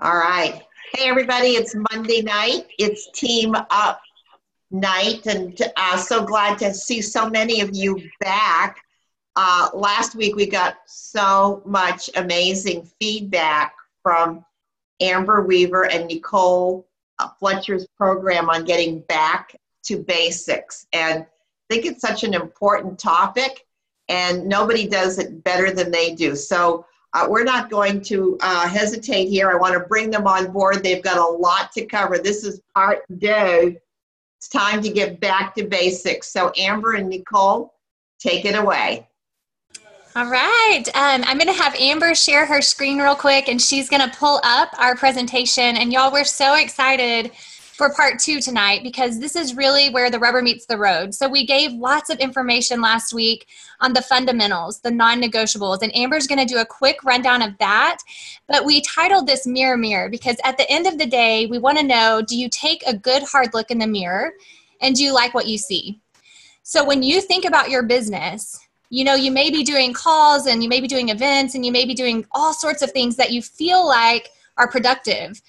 All right. Hey, everybody, it's Monday night. It's Team Up night, and so glad to see so many of you back. Last week, we got so much amazing feedback from Amber Weaver and Nicoole Fletcher's program on getting back to basics. And I think it's such an important topic, and nobody does it better than they do. So we're not going to hesitate here. I want to bring them on board. They've got a lot to cover. This is part two. It's time to get back to basics. So Amber and Nicoole, take it away. All right. I'm going to have Amber share her screen real quick, and she's going to pull up our presentation. And y'all, we're so excited for part two tonight because this is really where the rubber meets the road. So we gave lots of information last week on the fundamentals, the non-negotiables, and Amber's going to do a quick rundown of that. But we titled this Mirror Mirror because at the end of the day, we want to know, do you take a good hard look in the mirror and do you like what you see? So when you think about your business, you know, you may be doing calls and you may be doing events and you may be doing all sorts of things that you feel like are productive.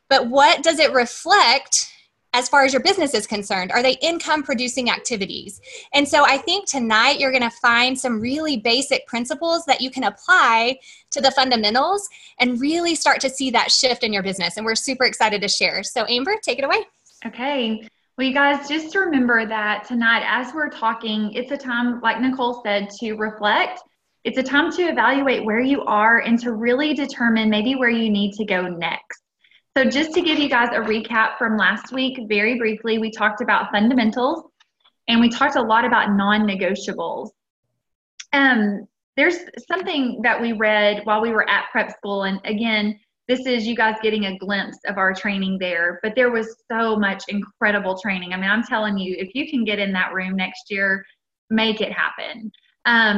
But what does it reflect as far as your business is concerned? Are they income producing activities? And so I think tonight you're going to find some really basic principles that you can apply to the fundamentals and really start to see that shift in your business. And we're super excited to share. So Amber, take it away. Okay. Well, you guys, just remember that tonight, as we're talking, it's a time, like Nicoole said, to reflect. It's a time to evaluate where you are and to really determine maybe where you need to go next. So just to give you guys a recap from last week, very briefly, we talked about fundamentals and we talked a lot about non-negotiables. There's something that we read while we were at prep school, and again, this is you guys getting a glimpse of our training there, but there was so much incredible training. I mean, I'm telling you, if you can get in that room next year, make it happen.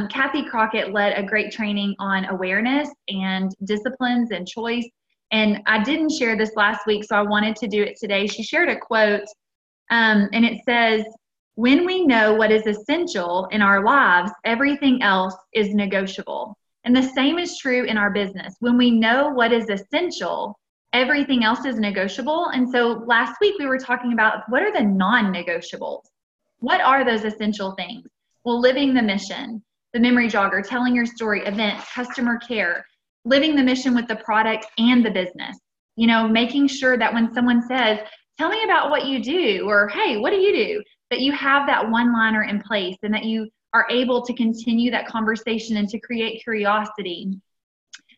Kathy Crockett led a great training on awareness and disciplines and choice. And I didn't share this last week, so I wanted to do it today. She shared a quote, and it says, "When we know what is essential in our lives, everything else is negotiable." And the same is true in our business. When we know what is essential, everything else is negotiable. And so last week we were talking about what are the non-negotiables? What are those essential things? Well, living the mission, the memory jogger, telling your story, events, customer care, living the mission with the product and the business. You know, making sure that when someone says, "Tell me about what you do," or "Hey, what do you do?" that you have that one-liner in place and that you are able to continue that conversation and to create curiosity.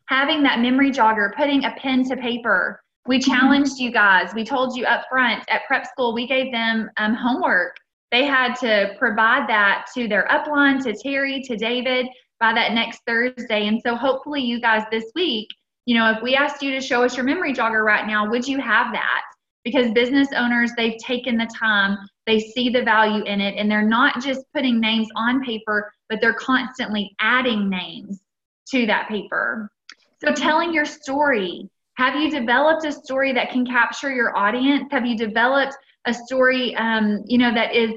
Having that memory jogger, putting a pen to paper. We challenged you guys. We told you up front at prep school, we gave them homework. They had to provide that to their upline, to Terry, to David, by that next Thursday. And so hopefully you guys this week, you know, if we asked you to show us your memory jogger right now, would you have that? Because business owners, they've taken the time, they see the value in it, and they're not just putting names on paper, but they're constantly adding names to that paper. So telling your story. Have you developed a story that can capture your audience? Have you developed a story, you know, that is,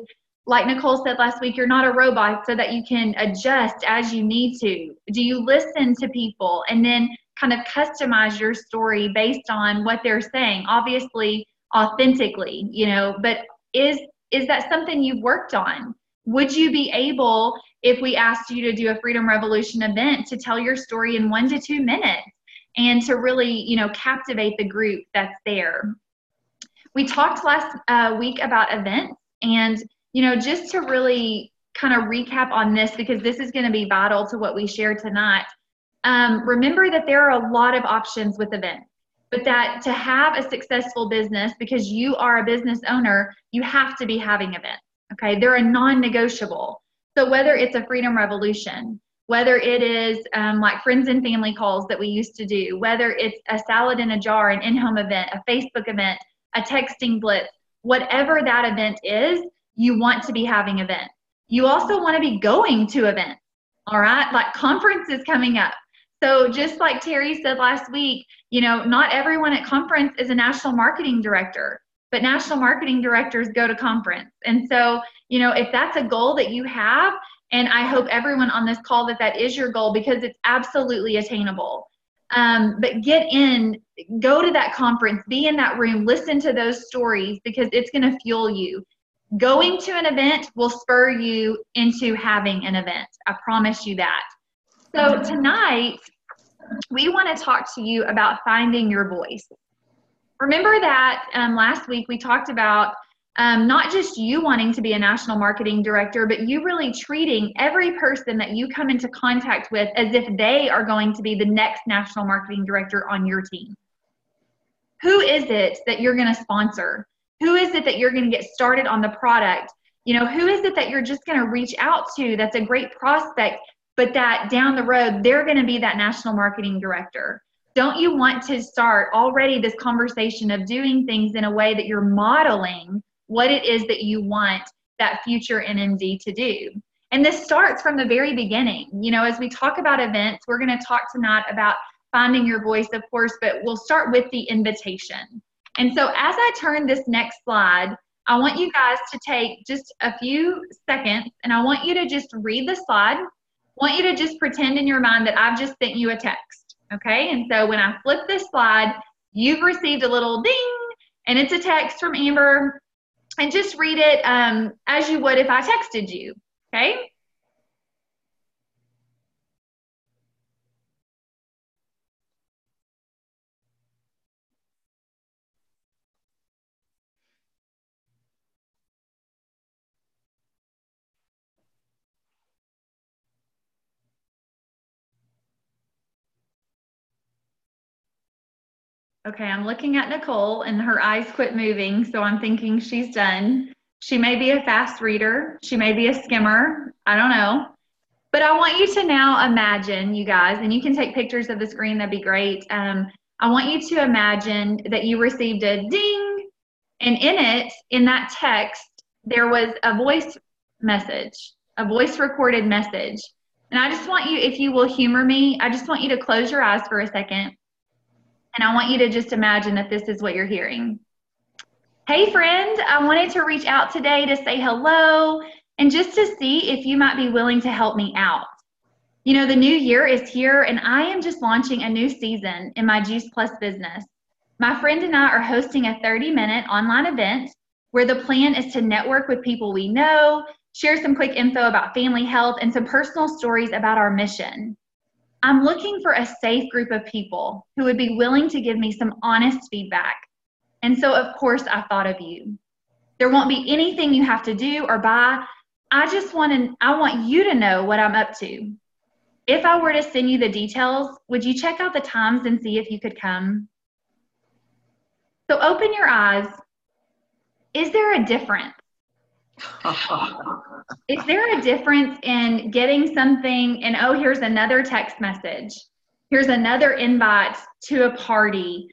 like Nicoole said last week, you're not a robot so that you can adjust as you need to. Do you listen to people and then kind of customize your story based on what they're saying? Obviously, authentically, you know, but is that something you've worked on? Would you be able, if we asked you to do a Freedom Revolution event, to tell your story in 1 to 2 minutes and to really, you know, captivate the group that's there? We talked last week about events, and you know, just to really kind of recap on this, because this is going to be vital to what we share tonight. Remember that there are a lot of options with events, but that to have a successful business, because you are a business owner, you have to be having events, okay? They're a non-negotiable. So whether it's a Freedom Revolution, whether it is like friends and family calls that we used to do, whether it's a salad in a jar, an in-home event, a Facebook event, a texting blitz, whatever that event is, you want to be having events. You also want to be going to events, all right? Like conferences coming up. So just like Terry said last week, you know, not everyone at conference is a national marketing director, but national marketing directors go to conference. And so, you know, if that's a goal that you have, and I hope everyone on this call that is your goal, because it's absolutely attainable. But get in, go to that conference, be in that room, listen to those stories, because it's going to fuel you. Going to an event will spur you into having an event. I promise you that. So tonight, we want to talk to you about finding your voice. Remember that last week we talked about not just you wanting to be a national marketing director, but you really treating every person that you come into contact with as if they are going to be the next national marketing director on your team. Who is it that you're going to sponsor? Who is it that you're going to get started on the product? You know, who is it that you're just going to reach out to that's a great prospect, but that down the road, they're going to be that national marketing director? Don't you want to start already this conversation of doing things in a way that you're modeling what it is that you want that future NMD to do? And this starts from the very beginning. You know, as we talk about events, we're going to talk tonight about finding your voice, of course, but we'll start with the invitation. And so as I turn this next slide, I want you guys to take just a few seconds, and I want you to just read the slide. I want you to just pretend in your mind that I've just sent you a text, okay? And so when I flip this slide, you've received a little ding, and it's a text from Amber, and just read it as you would if I texted you, okay? Okay, I'm looking at Nicoole and her eyes quit moving, so I'm thinking she's done. She may be a fast reader. She may be a skimmer. I don't know. But I want you to now imagine, you guys, and you can take pictures of the screen, that'd be great. I want you to imagine that you received a ding, and in it, in that text, there was a voice message, a voice recorded message. And I just want you, if you will humor me, I just want you to close your eyes for a second. And I want you to just imagine that this is what you're hearing. Hey friend, I wanted to reach out today to say hello and just to see if you might be willing to help me out. You know, the new year is here and I am just launching a new season in my Juice Plus business. My friend and I are hosting a 30-minute online event where the plan is to network with people we know, share some quick info about family health, and some personal stories about our mission. I'm looking for a safe group of people who would be willing to give me some honest feedback. And so, of course, I thought of you. There won't be anything you have to do or buy. I want you to know what I'm up to. If I were to send you the details, would you check out the times and see if you could come? So open your eyes. Is there a difference? Is there a difference in getting something and, oh, here's another text message. Here's another invite to a party.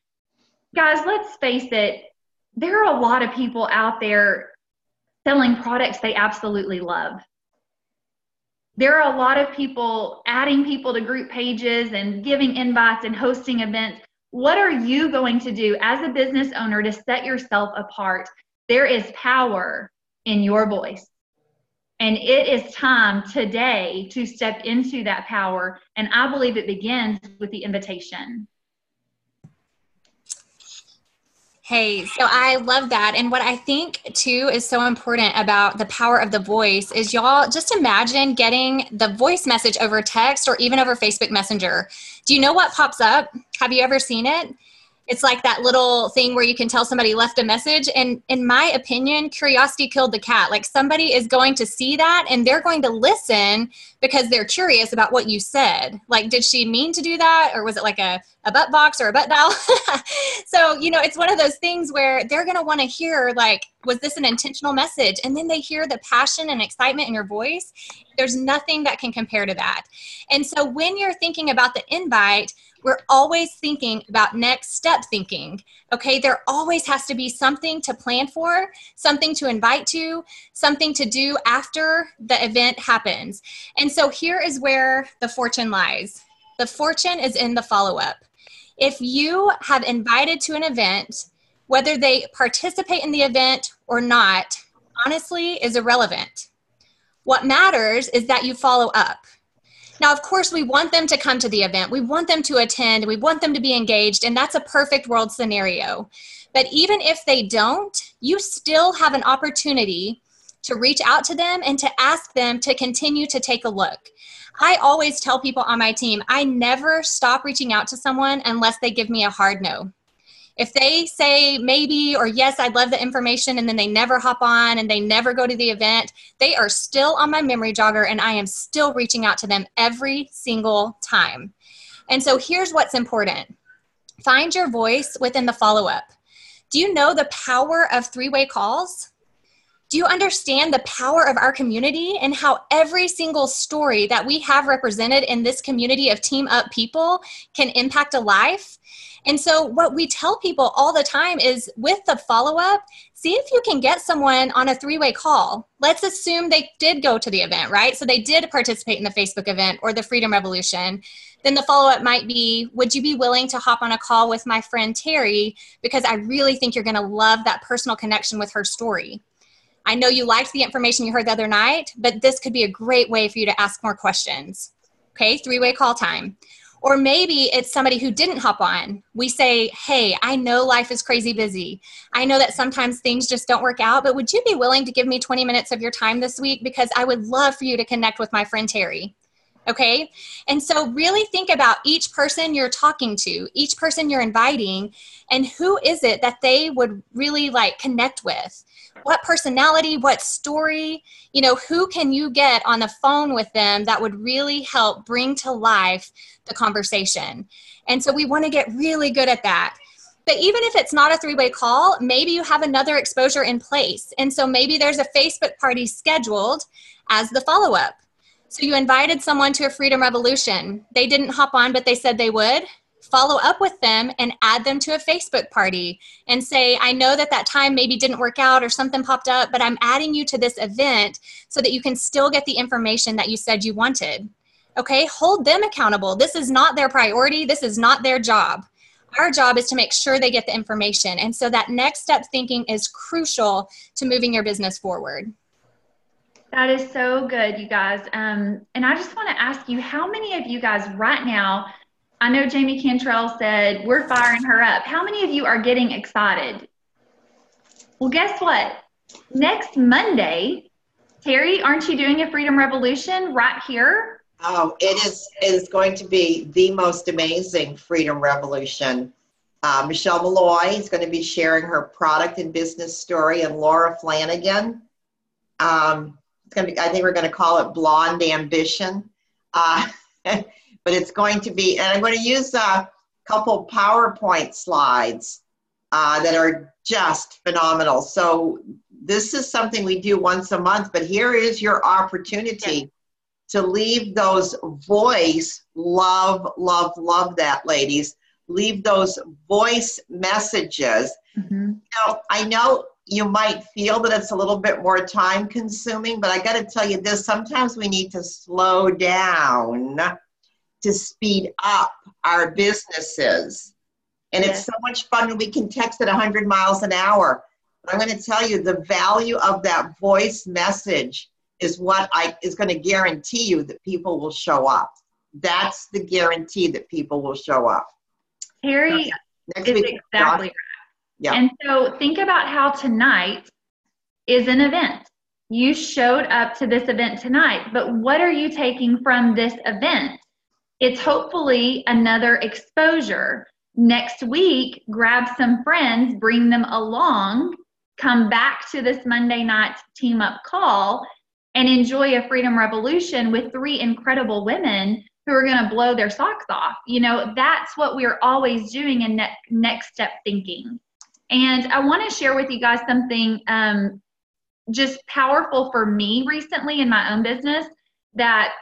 Guys, let's face it, there are a lot of people out there selling products they absolutely love. There are a lot of people adding people to group pages and giving invites and hosting events. What are you going to do as a business owner to set yourself apart? There is power in your voice. And it is time today to step into that power. And I believe it begins with the invitation. Hey, so I love that. And what I think too is so important about the power of the voice is y'all just imagine getting the voice message over text or even over Facebook Messenger. Do you know what pops up? Have you ever seen it? It's like that little thing where you can tell somebody left a message. And in my opinion, curiosity killed the cat. Like somebody is going to see that and they're going to listen because they're curious about what you said. Like, did she mean to do that? Or was it like a butt box or a butt dial? So, you know, it's one of those things where they're going to want to hear, like, was this an intentional message? And then they hear the passion and excitement in your voice. There's nothing that can compare to that. And so when you're thinking about the invite, we're always thinking about next step thinking, okay? There always has to be something to plan for, something to invite to, something to do after the event happens. And so here is where the fortune lies. The fortune is in the follow-up. If you have invited to an event, whether they participate in the event or not, honestly is irrelevant. What matters is that you follow up. Now, of course, we want them to come to the event. We want them to attend. We want them to be engaged. And that's a perfect world scenario. But even if they don't, you still have an opportunity to reach out to them and to ask them to continue to take a look. I always tell people on my team, I never stop reaching out to someone unless they give me a hard no. If they say maybe or yes, I'd love the information, and then they never hop on and they never go to the event, they are still on my memory jogger and I am still reaching out to them every single time. And so here's what's important. Find your voice within the follow-up. Do you know the power of three-way calls? Do you understand the power of our community and how every single story that we have represented in this community of Team Up people can impact a life? And so what we tell people all the time is with the follow-up, see if you can get someone on a three-way call. Let's assume they did go to the event, right? So they did participate in the Facebook event or the Freedom Revolution. Then the follow-up might be, would you be willing to hop on a call with my friend Terry? Because I really think you're going to love that personal connection with her story. I know you liked the information you heard the other night, but this could be a great way for you to ask more questions. Okay, three-way call time. Or maybe it's somebody who didn't hop on. We say, hey, I know life is crazy busy. I know that sometimes things just don't work out, but would you be willing to give me 20 minutes of your time this week? Because I would love for you to connect with my friend Terry. Okay? And so really think about each person you're talking to, each person you're inviting, and who is it that they would really like connect with? What personality, what story, who can you get on the phone with them that would really help bring to life the conversation? And so we want to get really good at that. But even if it's not a three-way call, maybe you have another exposure in place. And so maybe there's a Facebook party scheduled as the follow-up. So you invited someone to a Freedom Revolution. They didn't hop on, but they said they would. Follow up with them and add them to a Facebook party and say, I know that time maybe didn't work out or something popped up, but I'm adding you to this event so that you can still get the information that you said you wanted. Okay, hold them accountable. This is not their priority. This is not their job. Our job is to make sure they get the information. And so that next step thinking is crucial to moving your business forward. That is so good, you guys. And I just want to ask you, how many of you guys right now, I know Jamie Cantrell said we're firing her up. How many of you are getting excited? Well, guess what? Next Monday, Terry, aren't you doing a Freedom Revolution right here? Oh, it is going to be the most amazing Freedom Revolution. Michelle Malloy is going to be sharing her product and business story, and Laura Flanagan. It's going to be, I think we're going to call it Blonde Ambition. But it's going to be, and I'm going to use a couple PowerPoint slides that are just phenomenal. So this is something we do once a month, but here is your opportunity to leave those voice, love that, ladies. Leave those voice messages. Mm-hmm. Now, I know you might feel that it's a little bit more time consuming, but I got to tell you this, sometimes we need to slow down to speed up our businesses. And it's so much fun when we can text at 100 miles an hour. But I'm going to tell you the value of that voice message is what is going to guarantee you that people will show up. That's the guarantee that people will show up. Terry is exactly right. Yeah. And so think about how tonight is an event. You showed up to this event tonight, but what are you taking from this event? It's hopefully another exposure. Next week, grab some friends, bring them along, come back to this Monday night Team Up call, and enjoy a Freedom Revolution with 3 incredible women who are going to blow their socks off. That's what we're always doing in next step thinking. And I want to share with you guys something just powerful for me recently in my own business that,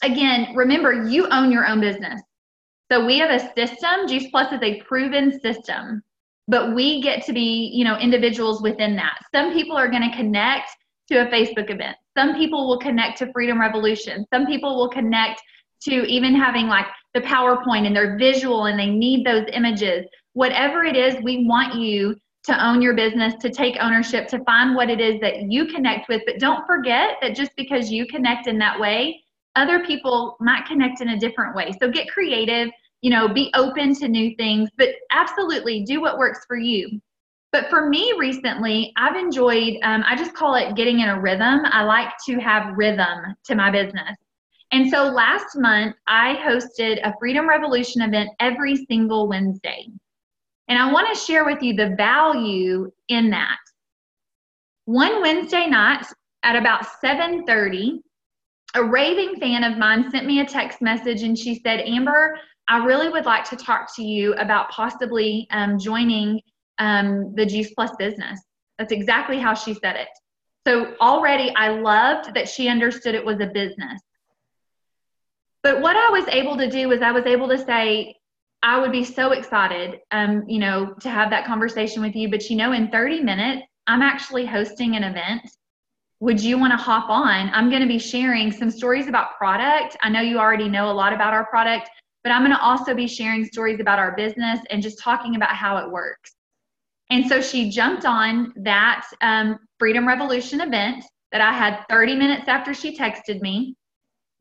again, remember, you own your own business. So we have a system. Juice Plus is a proven system, but we get to be, individuals within that. Some people are going to connect to a Facebook event. Some people will connect to Freedom Revolution. Some people will connect to even having like the PowerPoint and they're visual and they need those images. Whatever it is, we want you to own your business, to take ownership, to find what it is that you connect with. But don't forget that just because you connect in that way Other people might connect in a different way. So get creative, be open to new things, but absolutely do what works for you. But for me recently, I've enjoyed, I just call it getting in a rhythm. I like to have rhythm to my business. And so last month, I hosted a Freedom Revolution event every single Wednesday. And I want to share with you the value in that. One Wednesday night at about 7:30, a raving fan of mine sent me a text message and she said, Amber, I really would like to talk to you about possibly joining the Juice Plus business. That's exactly how she said it. So already I loved that she understood it was a business. But what I was able to do was I was able to say, I would be so excited, to have that conversation with you. But, in 30 minutes, I'm actually hosting an event. Would you want to hop on? I'm going to be sharing some stories about product. I know you already know a lot about our product, but I'm going to also be sharing stories about our business and just talking about how it works. And so she jumped on that Freedom Revolution event that I had 30 minutes after she texted me.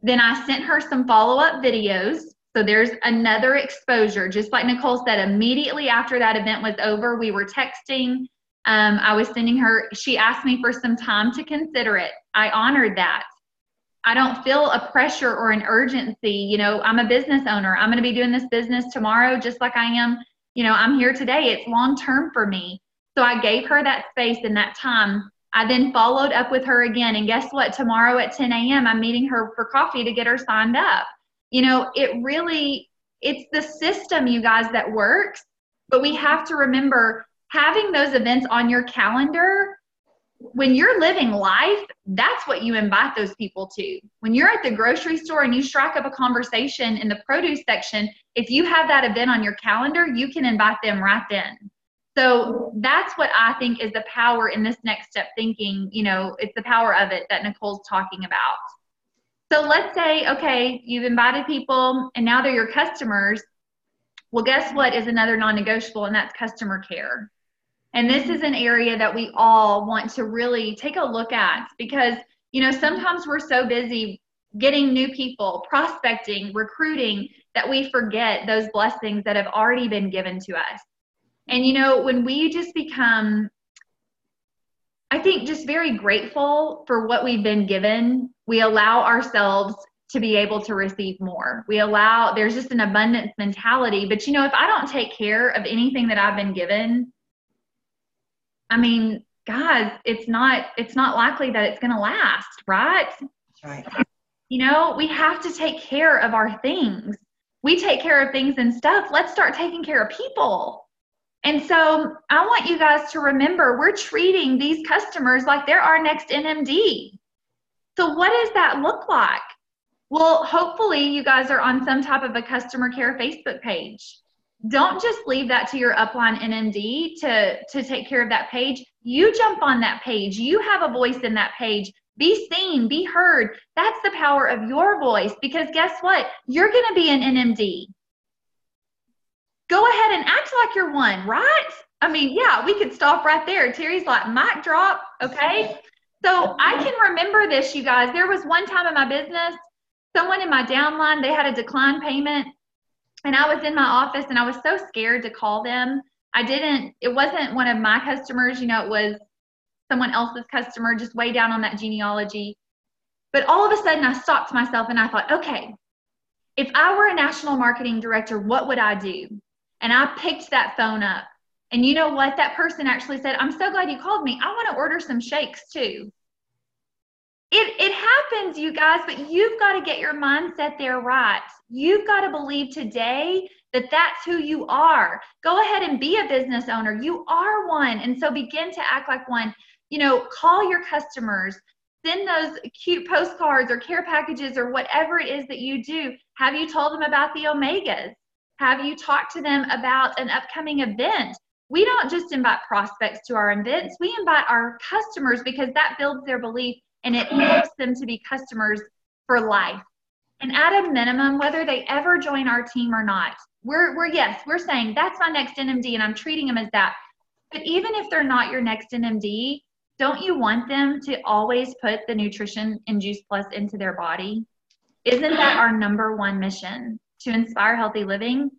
Then I sent her some follow-up videos. So there's another exposure. Just like Nicoole said, immediately after that event was over, we were texting. I was sending her, she asked me for some time to consider it. I honored that. I don't feel a pressure or an urgency. I'm a business owner. I'm going to be doing this business tomorrow, just like I am. I'm here today. It's long-term for me. So I gave her that space and that time. I then followed up with her again. And guess what? Tomorrow at 10 a.m., I'm meeting her for coffee to get her signed up. It's the system, you guys, that works. But we have to remember having those events on your calendar. When you're living life, that's what you invite those people to. When you're at the grocery store and you strike up a conversation in the produce section, if you have that event on your calendar, you can invite them right then. So that's what I think is the power in this next step thinking. It's the power of it that Nicole's talking about. So let's say, okay, you've invited people and now they're your customers. Well, guess what is another non-negotiable, and that's customer care. And this is an area that we all want to really take a look at because, sometimes we're so busy getting new people, prospecting, recruiting, that we forget those blessings that have already been given to us. And, when we just become, I think, just very grateful for what we've been given, we allow ourselves to be able to receive more. There's just an abundance mentality. But, if I don't take care of anything that I've been given, guys, it's not likely that it's going to last, right? That's right. We have to take care of our things. We take care of things and stuff. Let's start taking care of people. And so I want you guys to remember, we're treating these customers like they're our next NMD. So what does that look like? Well, hopefully you guys are on some type of a customer care Facebook page. Don't just leave that to your upline NMD to take care of that page. You jump on that page. You have a voice in that page. Be seen, be heard. That's the power of your voice, because guess what? You're going to be an NMD. Go ahead and act like you're one, right? Yeah, we could stop right there. Terry's like, mic drop, okay? So I can remember this, you guys. There was one time in my business, someone in my downline, they had a decline payment. And I was in my office and I was so scared to call them. It wasn't one of my customers, it was someone else's customer, just way down on that genealogy. But all of a sudden I stopped myself and I thought, okay, if I were a national marketing director, what would I do? And I picked that phone up. And you know what? That person actually said, I'm so glad you called me. I want to order some shakes too. It happens, you guys, but you've got to get your mindset there right. You've got to believe today that that's who you are. Go ahead and be a business owner. You are one. And so begin to act like one. Call your customers. Send those cute postcards or care packages or whatever it is that you do. Have you told them about the Omegas? Have you talked to them about an upcoming event? We don't just invite prospects to our events. We invite our customers because that builds their belief and it helps them to be customers for life. And at a minimum, whether they ever join our team or not, we're saying that's my next NMD and I'm treating them as that. But even if they're not your next NMD, don't you want them to always put the nutrition in Juice Plus into their body? Isn't that our number one mission, to inspire healthy living?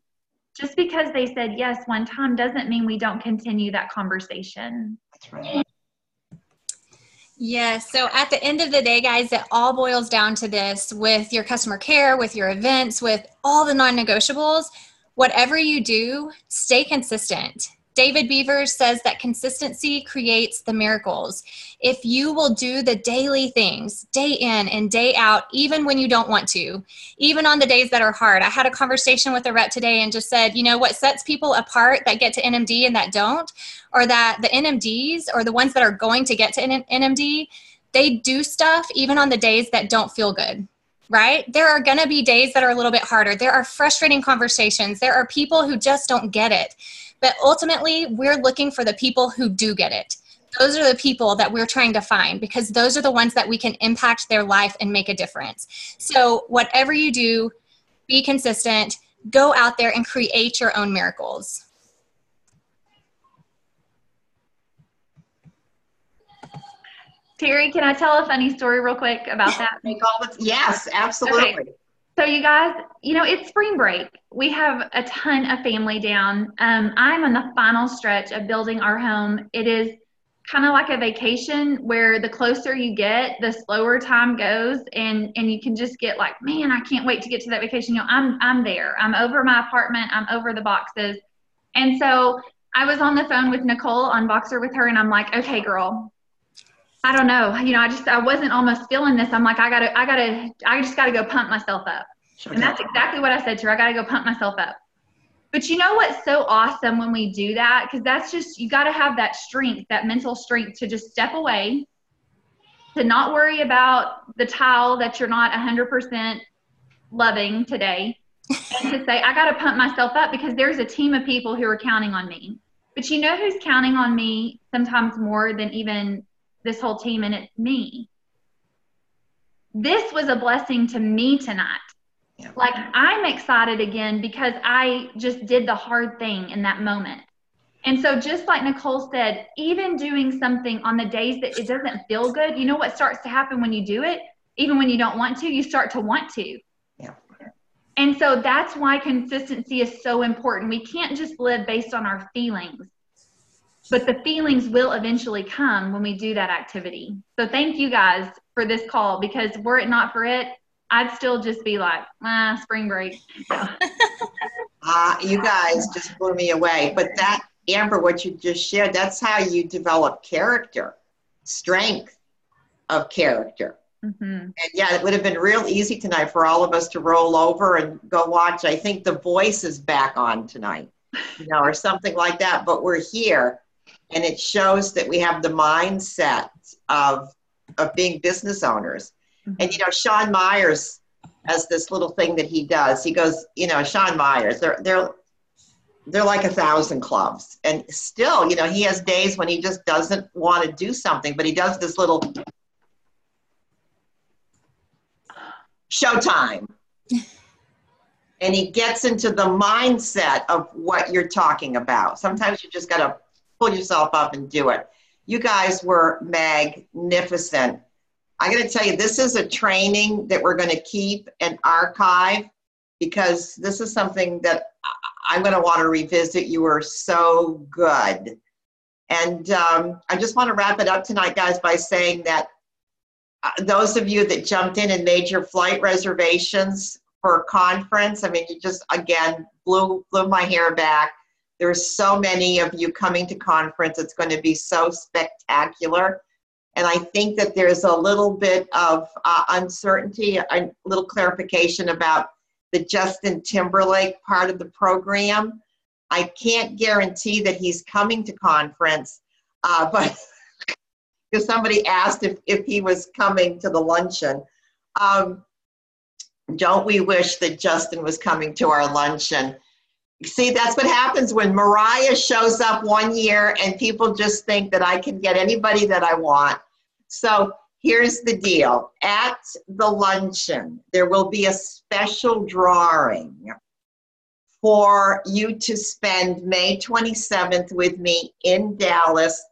Just because they said yes one time doesn't mean we don't continue that conversation. That's right. Yes. So at the end of the day, guys, it all boils down to this with your customer care, with your events, with all the non-negotiables. Whatever you do, stay consistent. David Beavers says that consistency creates the miracles. If you will do the daily things, day in and day out, even when you don't want to, even on the days that are hard. I had a conversation with a rep today and just said, you know, what sets people apart that get to NMD and that don't, or that the NMDs or the ones that are going to get to NMD, they do stuff even on the days that don't feel good. Right? There are going to be days that are a little bit harder. There are frustrating conversations. There are people who just don't get it. But ultimately, we're looking for the people who do get it. Those are the people that we're trying to find, because those are the ones that we can impact their life and make a difference. So whatever you do, be consistent, go out there and create your own miracles. Terry, can I tell a funny story real quick about that? Yes, absolutely. Okay. So you guys, you know, it's spring break. We have a ton of family down. I'm on the final stretch of building our home. It is kind of like a vacation where the closer you get, the slower time goes, and you can just get like, man, I can't wait to get to that vacation. You know, I'm there. I'm over my apartment. I'm over the boxes. And so I was on the phone with Nicoole on Boxer with her, and I'm like, okay, girl, I don't know. You know, I wasn't almost feeling this. I'm like, I just gotta go pump myself up. Sure. And that's exactly what I said to her. I gotta go pump myself up. But you know what's so awesome when we do that? Because that's just, you gotta have that strength, that mental strength to just step away, to not worry about the tile that you're not 100% loving today, and to say, I gotta pump myself up because there's a team of people who are counting on me. But you know who's counting on me sometimes more than even this whole team, and it's me. This was a blessing to me tonight. Yeah. Like, I'm excited again because I just did the hard thing in that moment. And so just like Nicoole said, even doing something on the days that it doesn't feel good, you know what starts to happen when you do it? Even when you don't want to, you start to want to. Yeah. And so that's why consistency is so important. We can't just live based on our feelings. But the feelings will eventually come when we do that activity. So thank you guys for this call, because were it not for it, I'd still just be like, spring break. You guys just blew me away. But that, Amber, what you just shared, that's how you develop character, strength of character. Mm-hmm. And yeah, it would have been real easy tonight for all of us to roll over and go watch. I think The Voice is back on tonight, you know, or something like that. But we're here. And it shows that we have the mindset of being business owners. Mm-hmm. And, you know, Sean Myers has this little thing that he does. He goes, you know, Sean Myers, they're like 1,000 clubs. And still, you know, he has days when he just doesn't want to do something, but he does this little showtime. And he gets into the mindset of what you're talking about. Sometimes you just got to pull yourself up and do it. You guys were magnificent. I got to tell you, this is a training that we're going to keep and archive, because this is something that I'm going to want to revisit. You were so good. And I just want to wrap it up tonight, guys, by saying that those of you that jumped in and made your flight reservations for a conference, I mean, you just, again, blew my hair back. There's so many of you coming to conference. It's going to be so spectacular. And I think that there's a little bit of uncertainty, a little clarification about the Justin Timberlake part of the program. I can't guarantee that he's coming to conference, but because somebody asked if he was coming to the luncheon. Don't we wish that Justin was coming to our luncheon? See, that's what happens when Mariah shows up one year and people just think that I can get anybody that I want. So here's the deal. At the luncheon, there will be a special drawing for you to spend May 27th with me in Dallas.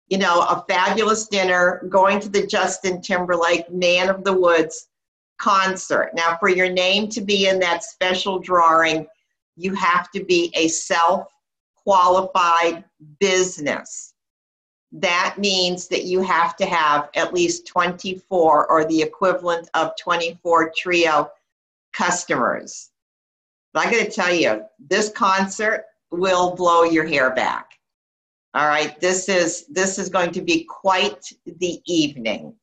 You know, a fabulous dinner, going to the Justin Timberlake Man of the Woods concert. Now, for your name to be in that special drawing, you have to be a self-qualified business. That means that you have to have at least 24 or the equivalent of 24 Trio customers. But I got to tell you, this concert will blow your hair back. All right, this is going to be quite the evening.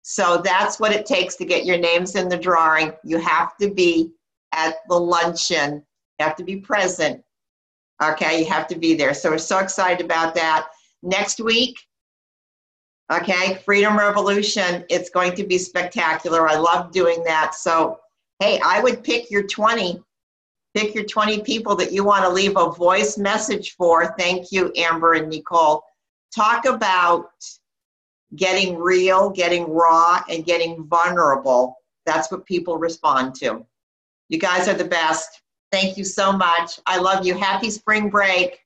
So that's what it takes to get your names in the drawing. You have to be at the luncheon. You have to be present. Okay, you have to be there. So we're so excited about that. Next week, okay, Freedom Revolution, it's going to be spectacular. I love doing that. So, hey, I would pick your 20 people that you want to leave a voice message for. Thank you, Amber and Nicoole. Talk about getting real, getting raw, and getting vulnerable. That's what people respond to. You guys are the best. Thank you so much. I love you. Happy spring break.